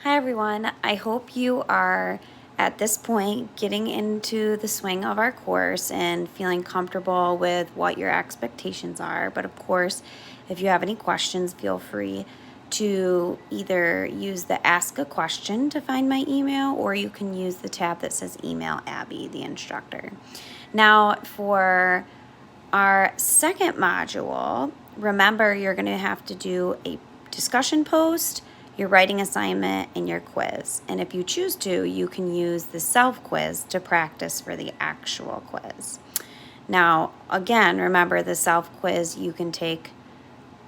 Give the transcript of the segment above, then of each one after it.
Hi everyone, I hope you are at this point getting into the swing of our course and feeling comfortable with what your expectations are. But of course, if you have any questions, feel free to either use the ask a question to find my email, or you can use the tab that says email Abby, the instructor. Now for our second module, remember you're going to have to do a discussion post, your writing assignment, and your quiz. And if you choose to, you can use the self-quiz to practice for the actual quiz. Now, again, remember the self-quiz you can take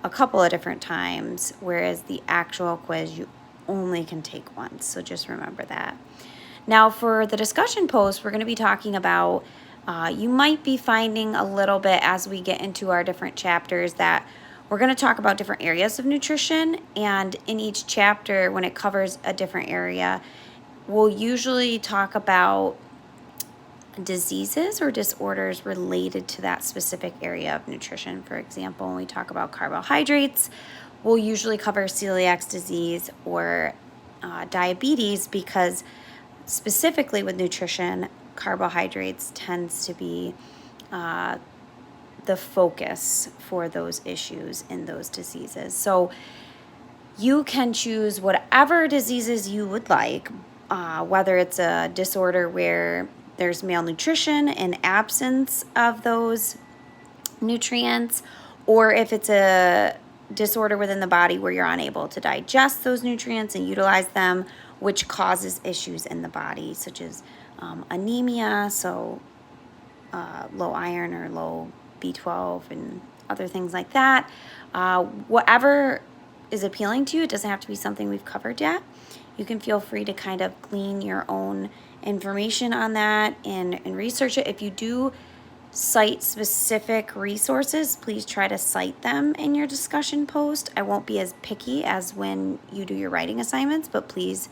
a couple of different times, whereas the actual quiz you only can take once. So just remember that. Now for the discussion post, we're going to be talking about, you might be finding a little bit as we get into our different chapters that we're going to talk about different areas of nutrition, and in each chapter, when it covers a different area, we'll usually talk about diseases or disorders related to that specific area of nutrition. For example, when we talk about carbohydrates, we'll usually cover celiac disease or diabetes, because specifically with nutrition, carbohydrates tends to be the focus for those issues in those diseases. So you can choose whatever diseases you would like, whether it's a disorder where there's malnutrition and absence of those nutrients, or if it's a disorder within the body where you're unable to digest those nutrients and utilize them, which causes issues in the body, such as anemia, so low iron or low B12 and other things like that. Whatever is appealing to you, it doesn't have to be something we've covered yet. You can feel free to kind of glean your own information on that and research it. If you do cite specific resources, please try to cite them in your discussion post. I won't be as picky as when you do your writing assignments, but please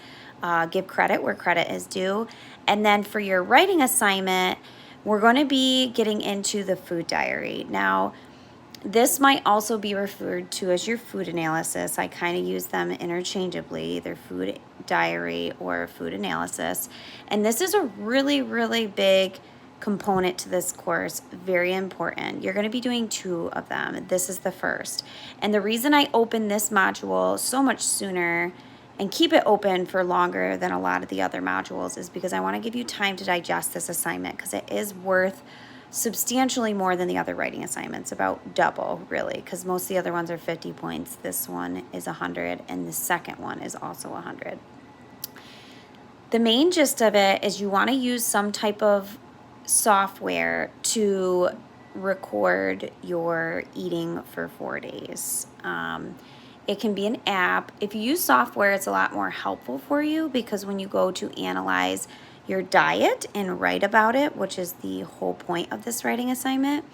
give credit where credit is due. And then for your writing assignment, we're going to be getting into the food diary. Now, this might also be referred to as your food analysis. I kind of use them interchangeably, either food diary or food analysis. And this is a really, really big component to this course, very important. You're going to be doing 2 of them. This is the first. And the reason I open this module so much sooner and keep it open for longer than a lot of the other modules is because I want to give you time to digest this assignment, because it is worth substantially more than the other writing assignments, about double really, because most of the other ones are 50 points. This one is 100, and the second one is also 100. The main gist of it is you want to use some type of software to record your eating for 4 days. It can be an app. If you use software, it's a lot more helpful for you, because when you go to analyze your diet and write about it, which is the whole point of this writing assignment,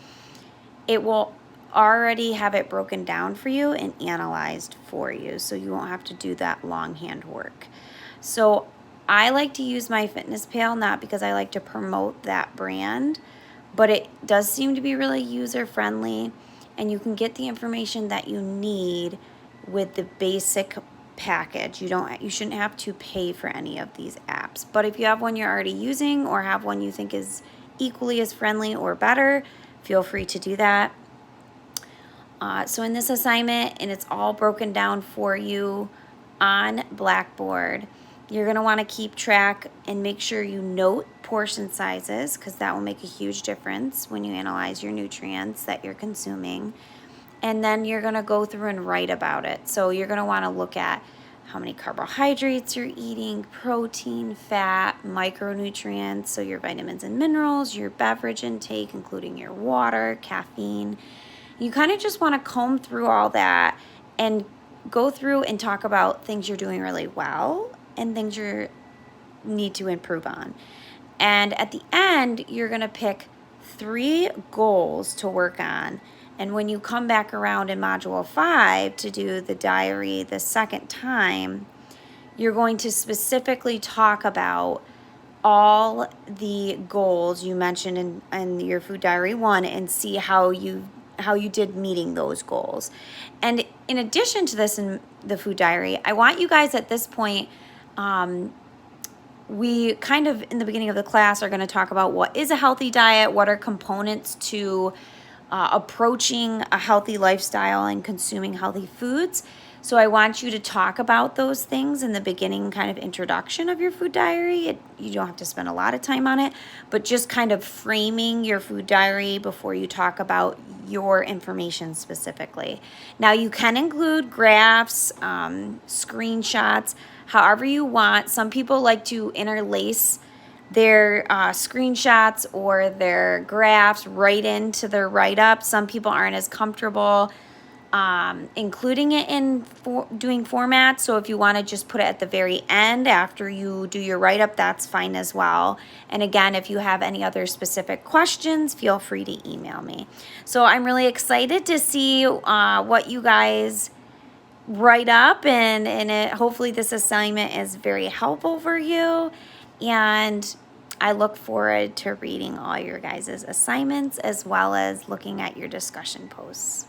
it will already have it broken down for you and analyzed for you, so you won't have to do that longhand work. So I like to use MyFitnessPal, not because I like to promote that brand, but it does seem to be really user-friendly, and you can get the information that you need with the basic package. You shouldn't have to pay for any of these apps. But if you have one you're already using, or have one you think is equally as friendly or better, feel free to do that. So in this assignment, and it's all broken down for you on Blackboard, you're going to want to keep track and make sure you note portion sizes, because that will make a huge difference when you analyze your nutrients that you're consuming. And then you're going to go through and write about it. So you're going to want to look at how many carbohydrates you're eating, protein, fat, micronutrients, so your vitamins and minerals, your beverage intake, including your water, caffeine. You kind of just want to comb through all that and go through and talk about things you're doing really well and things you need to improve on. And at the end, you're going to pick 3 goals to work on. And when you come back around in Module 5 to do the diary the second time, you're going to specifically talk about all the goals you mentioned in your food diary 1 and see how you did meeting those goals. And in addition to this in the food diary, I want you guys at this point, We kind of, in the beginning of the class, are going to talk about what is a healthy diet, what are components to approaching a healthy lifestyle and consuming healthy foods. So I want you to talk about those things in the beginning, kind of introduction of your food diary. You don't have to spend a lot of time on it, but just kind of framing your food diary before you talk about your information specifically. Now you can include graphs, screenshots, however you want. Some people like to interlace their screenshots or their graphs right into their write-up. Some people aren't as comfortable including it in doing formats. So if you want to just put it at the very end after you do your write-up, that's fine as well. And again, if you have any other specific questions, feel free to email me. So I'm really excited to see what you guys write up, and hopefully this assignment is very helpful for you. And I look forward to reading all your guys' assignments as well as looking at your discussion posts.